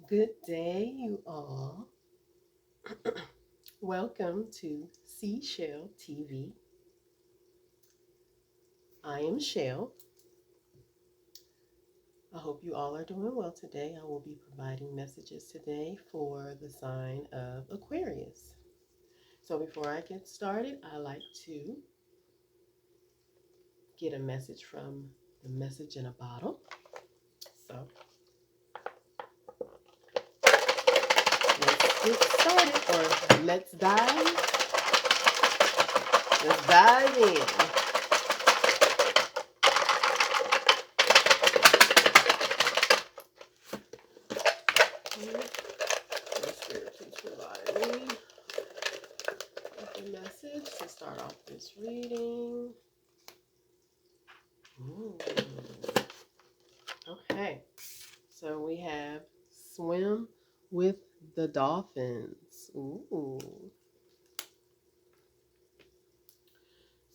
Good day, you all. Welcome to Seashell TV. I am Shell. I hope you all are doing well today. I will be providing messages today for the sign of Aquarius. So before I get started, I like to get a message from the message in a bottle. So let's get started, or let's dive in. The spirit please provide me with a message to start off this reading. Ooh. Okay, so we have swim with the dolphins. Ooh.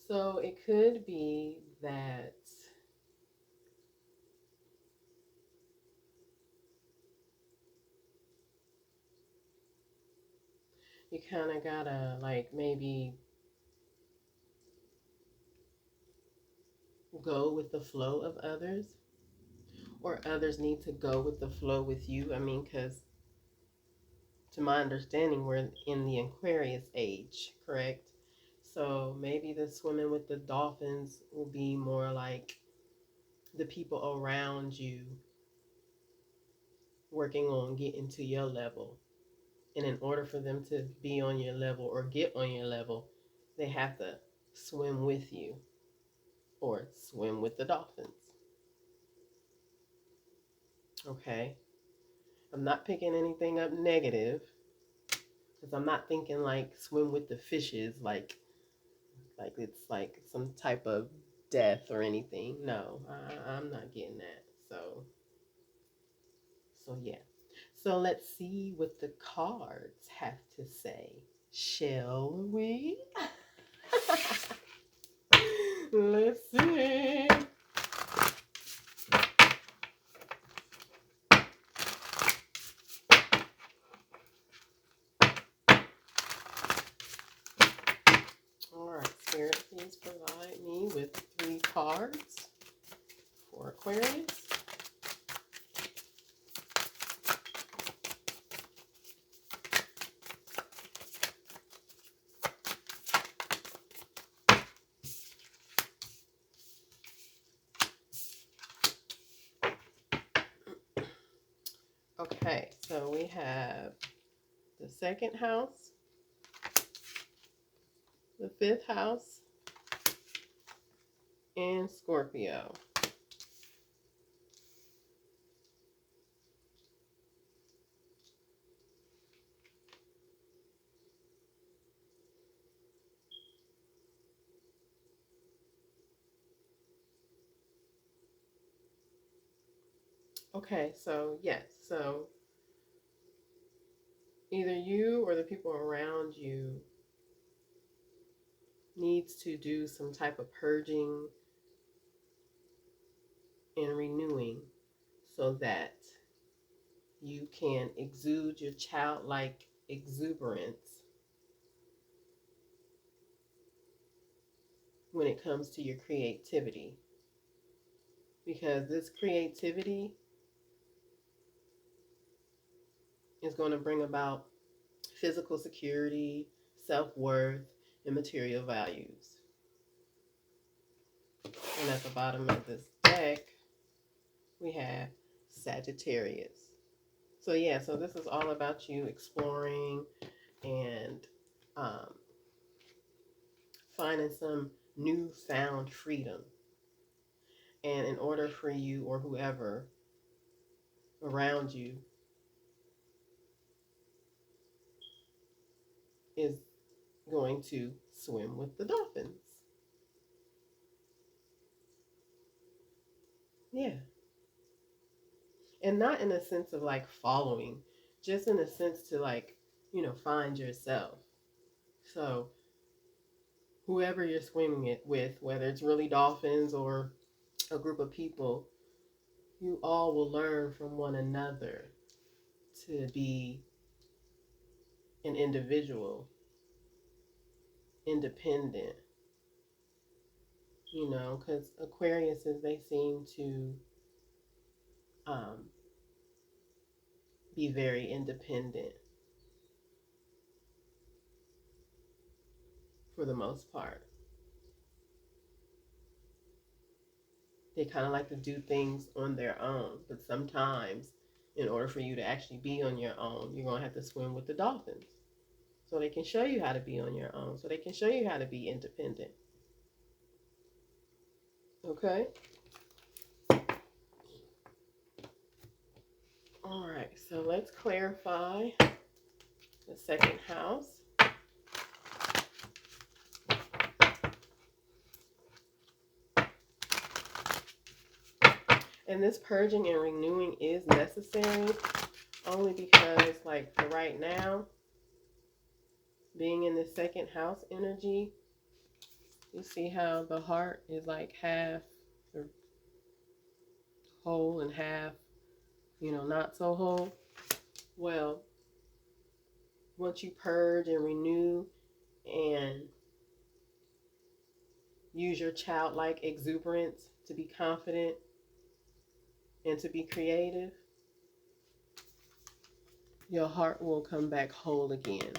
So it could be that you kind of gotta like maybe go with the flow of others, or others need to go with the flow with you. I mean, because to my understanding, we're in the Aquarius age, correct? So maybe the swimming with the dolphins will be more like the people around you working on getting to your level. And in order for them to be on your level or get on your level, they have to swim with you or swim with the dolphins. Okay? I'm not picking anything up negative because I'm not thinking like swim with the fishes, like it's like some type of death or anything. No, I'm not getting that. So yeah. So let's see what the cards have to say. Shall we? Let's see. All right, Spirit, please provide me with 3 cards for Aquarius. Okay, so we have the 2nd house, the 5th house, and Scorpio. Okay, so yes, so either you or the people around you needs to do some type of purging and renewing so that you can exude your childlike exuberance when it comes to your creativity. Because this creativity is going to bring about physical security, self-worth, and material values. And at the bottom of this deck, we have Sagittarius. So yeah, so this is all about you exploring and um, finding some newfound freedom. And in order for you or whoever around you is going to swim with the dolphins. Yeah. And not in a sense of like following, just in a sense to like, find yourself. So whoever you're swimming it with, whether it's really dolphins or a group of people, you all will learn from one another to be an individual, independent, you know, because Aquariuses, they seem to um, be very independent for the most part. They kind of like to do things on their own, but sometimes, in order for you to actually be on your own, you're going to have to swim with the dolphins. So they can show you how to be on your own, so they can show you how to be independent. Okay? All right, so let's clarify the second house. And this purging and renewing is necessary only because, like, for right now, being in the second house energy, you see how the heart is like half whole and half, you know, not so whole? Well, once you purge and renew and use your childlike exuberance to be confident and to be creative, your heart will come back whole again.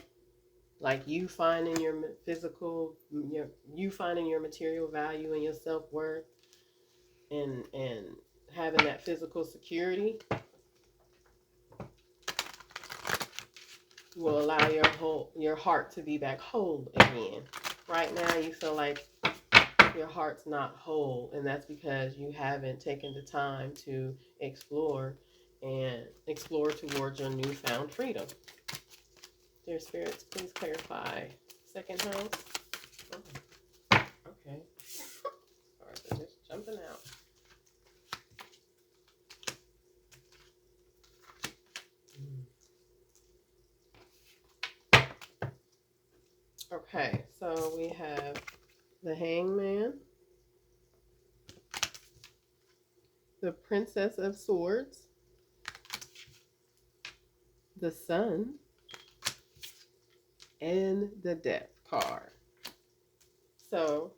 Like you finding your physical, you finding your material value and your self-worth, and having that physical security will allow your heart to be back whole again. Right now you feel like your heart's not whole, and that's because you haven't taken the time to explore towards your newfound freedom. Dear spirits, please clarify second house. Oh, okay. Sorry for just jumping out. Okay, so we have the Hangman, the Princess of Swords, the Sun, and the Death card. So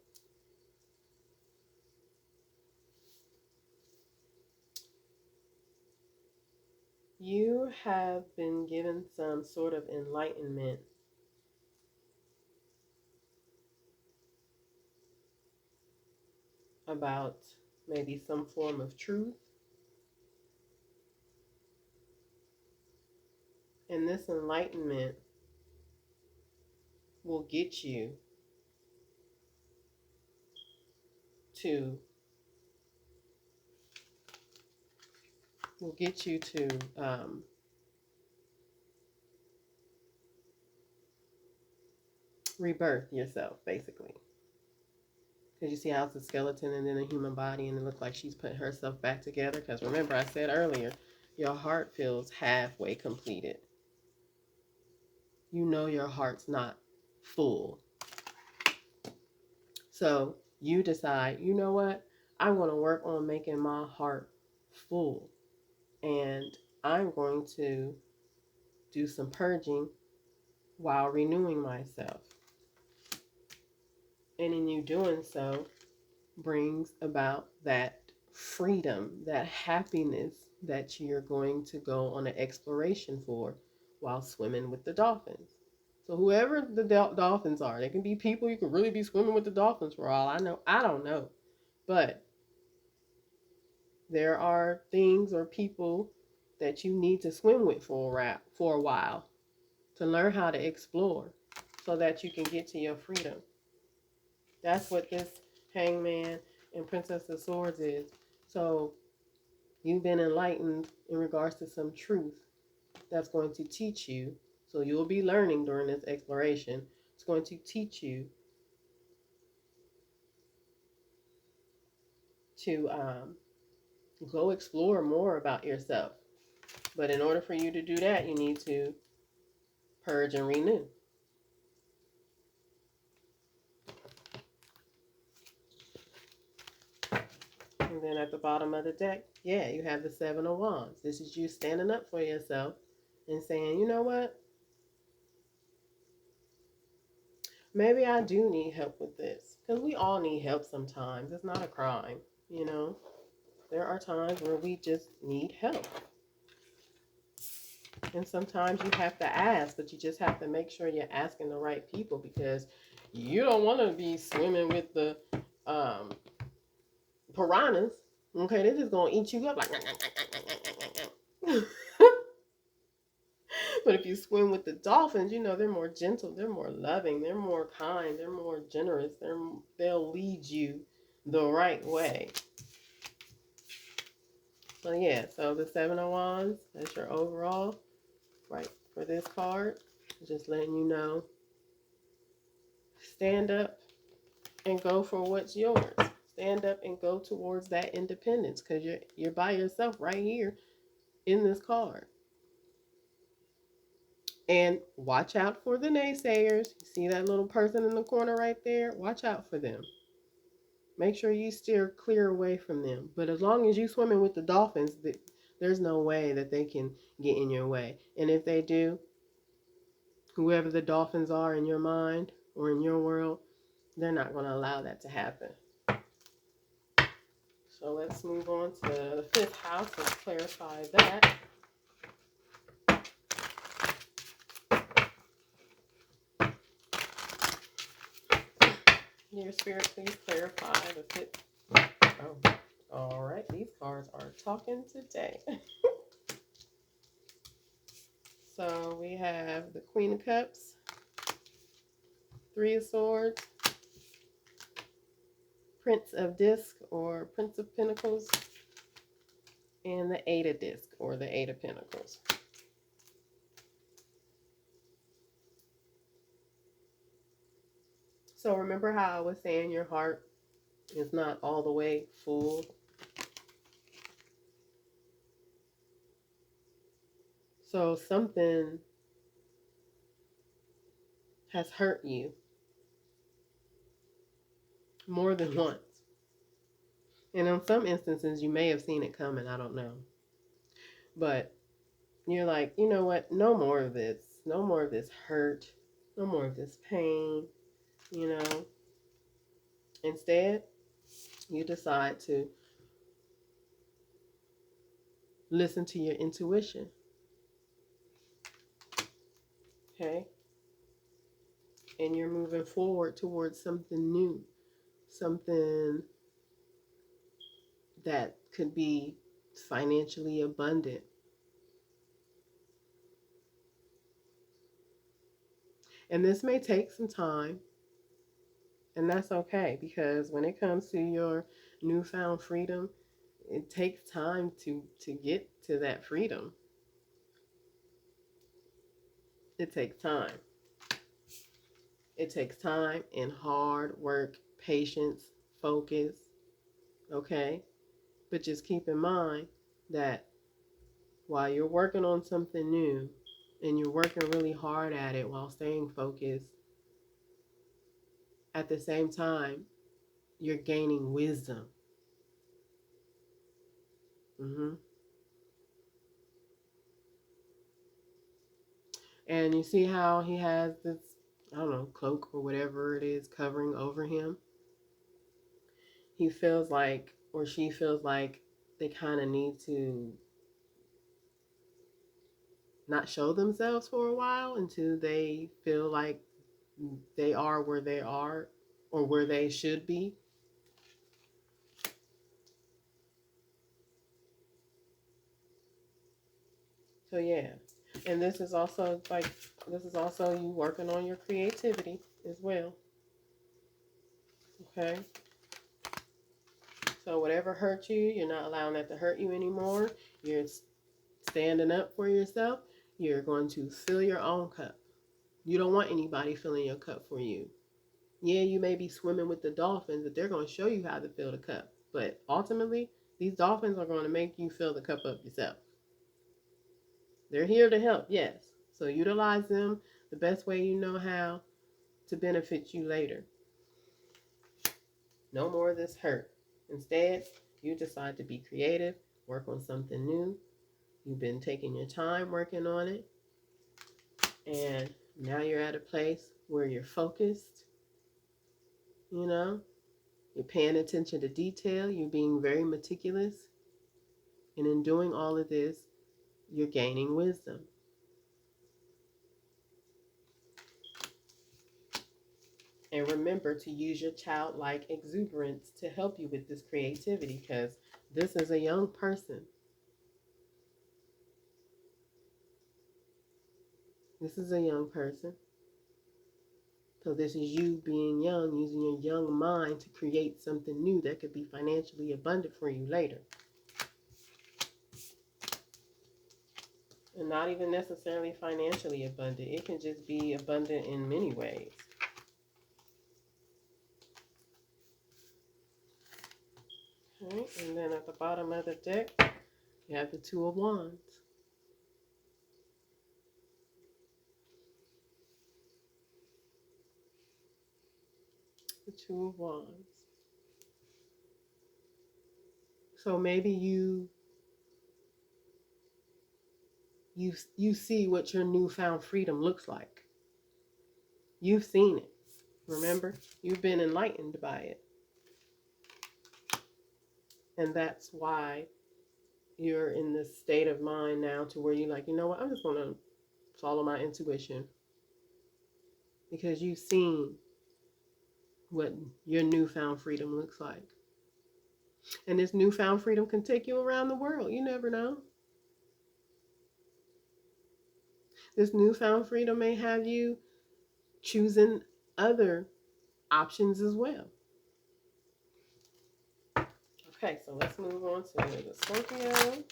you have been given some sort of enlightenment about maybe some form of truth. And this enlightenment will get you to rebirth yourself, basically. Because you see how it's a skeleton and then a human body, and it looks like she's put herself back together. Because remember, I said earlier, your heart feels halfway completed. You know your heart's not full. So you decide, you know what? I'm going to work on making my heart full. And I'm going to do some purging while renewing myself. And in you doing so brings about that freedom, that happiness that you're going to go on an exploration for while swimming with the dolphins. So whoever the dolphins are, they can be people, you could really be swimming with the dolphins for all I know. I don't know. But there are things or people that you need to swim with for a while to learn how to explore so that you can get to your freedom. That's what this Hangman and Princess of Swords is. So you've been enlightened in regards to some truth that's going to teach you. So you'll be learning during this exploration. It's going to teach you to go explore more about yourself. But in order for you to do that, you need to purge and renew. And then at the bottom of the deck, yeah, you have the Seven of Wands. This is you standing up for yourself and saying, you know what? Maybe I do need help with this. Because we all need help sometimes. It's not a crime, you know? There are times where we just need help. And sometimes you have to ask, but you just have to make sure you're asking the right people because you don't want to be swimming with the um, piranhas. Okay, they're just going to eat you up like. But if you swim with the dolphins, you know, they're more gentle, they're more loving, they're more kind, they're more generous, they'll lead you the right way. So yeah, so the Seven of Wands, that's your overall, right, for this card. Just letting you know, stand up and go for what's yours. Stand up and go towards that independence because you're by yourself right here in this card. And watch out for the naysayers. You see that little person in the corner right there? Watch out for them. Make sure you steer clear away from them. But as long as you're swimming with the dolphins, there's no way that they can get in your way. And if they do, whoever the dolphins are in your mind or in your world, they're not going to allow that to happen. So let's move on to the fifth house. Let's clarify that. Dear Spirit, please clarify the fifth. Oh, all right. These cards are talking today. So we have the Queen of Cups, Three of Swords, Prince of Disc or Prince of Pentacles, and the Eight of Disc or the Eight of Pentacles. So remember how I was saying your heart is not all the way full? So something has hurt you more than once. And in some instances, you may have seen it coming. I don't know. But you're like, you know what? No more of this. No more of this hurt. No more of this pain. You know? Instead, you decide to listen to your intuition. Okay? And you're moving forward towards something new. Something that could be financially abundant. And this may take some time, and that's okay because when it comes to your newfound freedom, it takes time to get to that freedom. It takes time. It takes time and hard work, patience, focus, okay? But just keep in mind that while you're working on something new and you're working really hard at it while staying focused, at the same time, you're gaining wisdom. Mm-hmm. And you see how he has this, I don't know, cloak or whatever it is covering over him? He feels like, or she feels like, they kind of need to not show themselves for a while until they feel like they are where they are or where they should be. So yeah. And this is also you working on your creativity as well. Okay? So whatever hurt you, you're not allowing that to hurt you anymore. You're standing up for yourself. You're going to fill your own cup. You don't want anybody filling your cup for you. Yeah, you may be swimming with the dolphins, but they're going to show you how to fill the cup. But ultimately, these dolphins are going to make you fill the cup up yourself. They're here to help, yes. So utilize them the best way you know how to benefit you later. No more of this hurt. Instead, you decide to be creative, work on something new. You've been taking your time working on it. And now you're at a place where you're focused, you know, you're paying attention to detail, you're being very meticulous. And in doing all of this, you're gaining wisdom. And remember to use your childlike exuberance to help you with this creativity, because this is a young person. This is a young person. So this is you being young, using your young mind to create something new that could be financially abundant for you later. And not even necessarily financially abundant. It can just be abundant in many ways. Okay, and then at the bottom of the deck, you have the Two of Wands. The Two of Wands. So maybe you see what your newfound freedom looks like. You've seen it. Remember? You've been enlightened by it. And that's why you're in this state of mind now to where you're like, you know what, I'm just going to follow my intuition. Because you've seen what your newfound freedom looks like. And this newfound freedom can take you around the world. You never know. This newfound freedom may have you choosing other options as well. Okay, so let's move on to the Scorpio.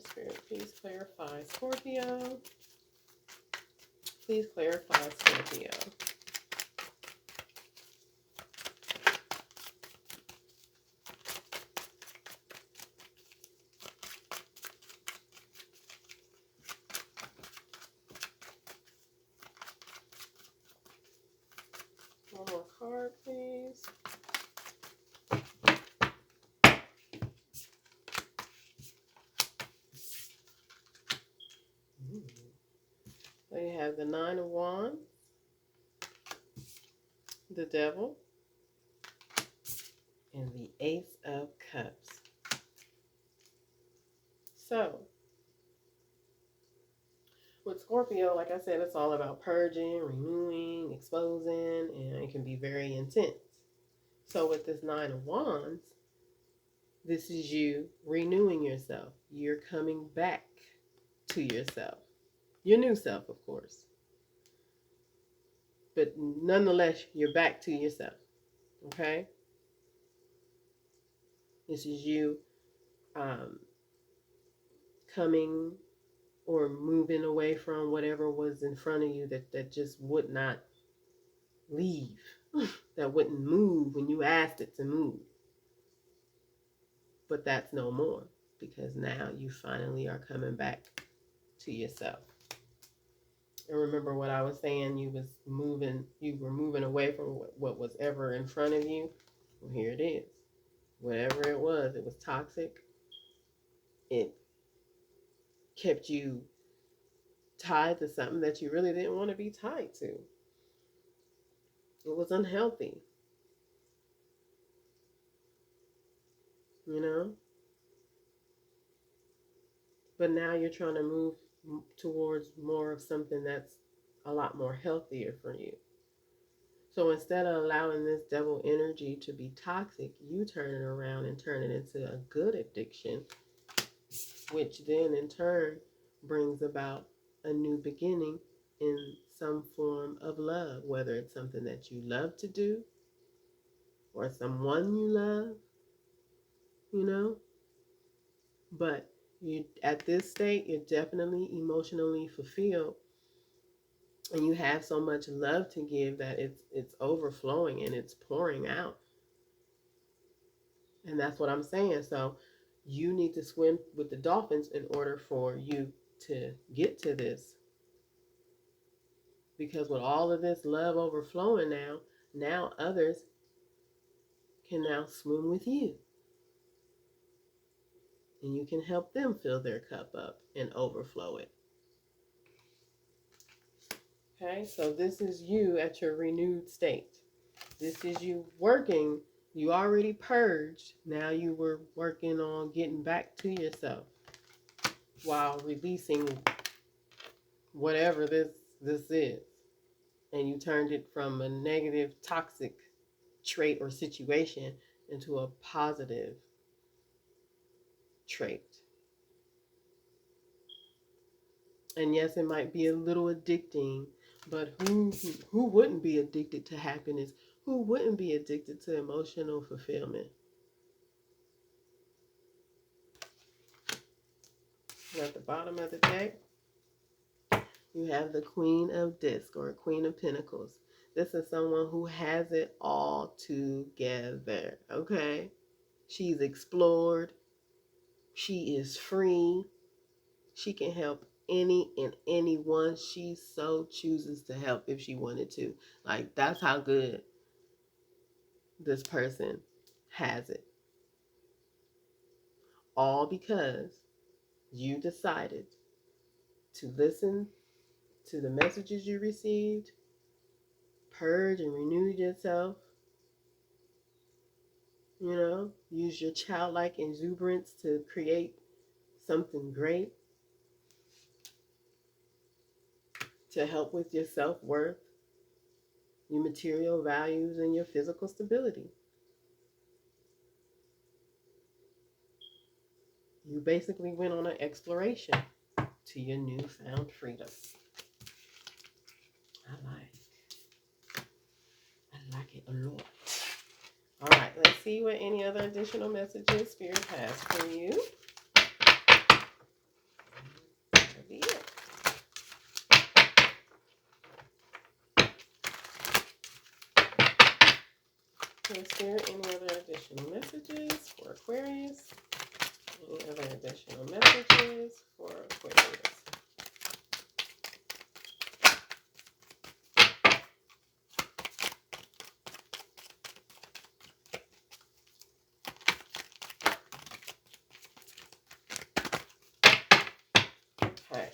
Spirit, please clarify Scorpio. Please clarify Scorpio. One more card, please. So you have the Nine of Wands, the Devil, and the Ace of Cups. So, with Scorpio, like I said, it's all about purging, renewing, exposing, and it can be very intense. So with this Nine of Wands, this is you renewing yourself. You're coming back to yourself. Your new self, of course. But nonetheless, you're back to yourself. Okay? This is you coming or moving away from whatever was in front of you that just would not leave, that wouldn't move when you asked it to move. But that's no more, because now you finally are coming back to yourself. And remember what I was saying, you were moving away from what was ever in front of you. Well, here it is. Whatever it was toxic. It kept you tied to something that you really didn't want to be tied to. It was unhealthy. You know? But now you're trying to move towards more of something that's a lot more healthier for you. So instead of allowing this devil energy to be toxic, you turn it around and turn it into a good addiction, which then in turn brings about a new beginning in some form of love, whether it's something that you love to do or someone you love, you know. But you, at this state, you're definitely emotionally fulfilled, and you have so much love to give that it's overflowing and it's pouring out. And that's what I'm saying. So you need to swim with the dolphins in order for you to get to this, Because with all of this love overflowing now others can now swim with you. And you can help them fill their cup up and overflow it. Okay, so this is you at your renewed state. This is you working. You already purged. Now you were working on getting back to yourself while releasing whatever this is. And you turned it from a negative, toxic trait or situation into a positive trait. And yes, it might be a little addicting, but who wouldn't be addicted to happiness? Who wouldn't be addicted to emotional fulfillment? And at the bottom of the deck, you have the Queen of Discs or Queen of Pentacles. This is someone who has it all together, okay? She's explored. She is free. She can help any and anyone she so chooses to help if she wanted to. Like, that's how good this person has it. All because you decided to listen to the messages you received, purge and renew yourself, use your childlike exuberance to create something great to help with your self-worth, your material values, and your physical stability. You basically went on an exploration to your newfound freedom. I like it a lot. All right, let's see what any other additional messages Spirit has for you. That'll be it. Okay, Spirit, any other additional messages for Aquarius? Any other additional messages for Aquarius? Okay.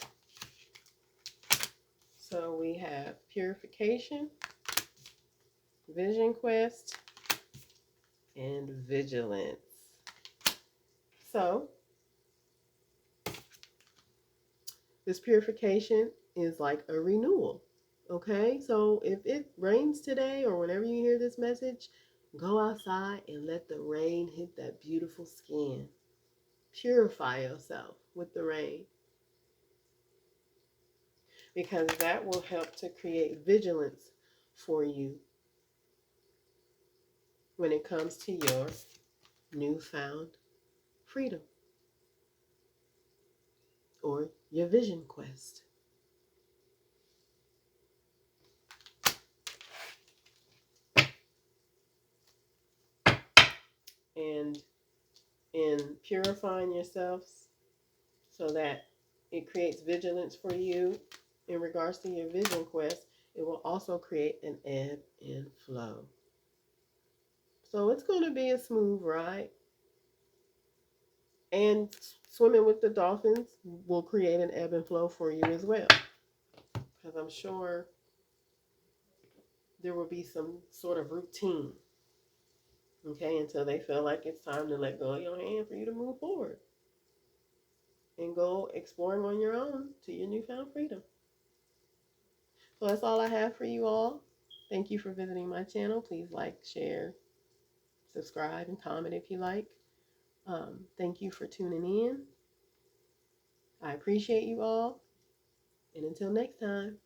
So we have purification, vision quest, and vigilance. So this purification is like a renewal. Okay, so if it rains today or whenever you hear this message, go outside and let the rain hit that beautiful skin. Purify yourself with the rain, because that will help to create vigilance for you when it comes to your newfound freedom or your vision quest. And in purifying yourselves so that it creates vigilance for you in regards to your vision quest, it will also create an ebb and flow. So it's going to be a smooth ride. And swimming with the dolphins will create an ebb and flow for you as well. Because I'm sure there will be some sort of routine, okay, until they feel like it's time to let go of your hand for you to move forward and go exploring on your own to your newfound freedom. So that's all I have for you all. Thank you for visiting my channel. Please like, share, subscribe, and comment if you like. Thank you for tuning in. I appreciate you all. And until next time.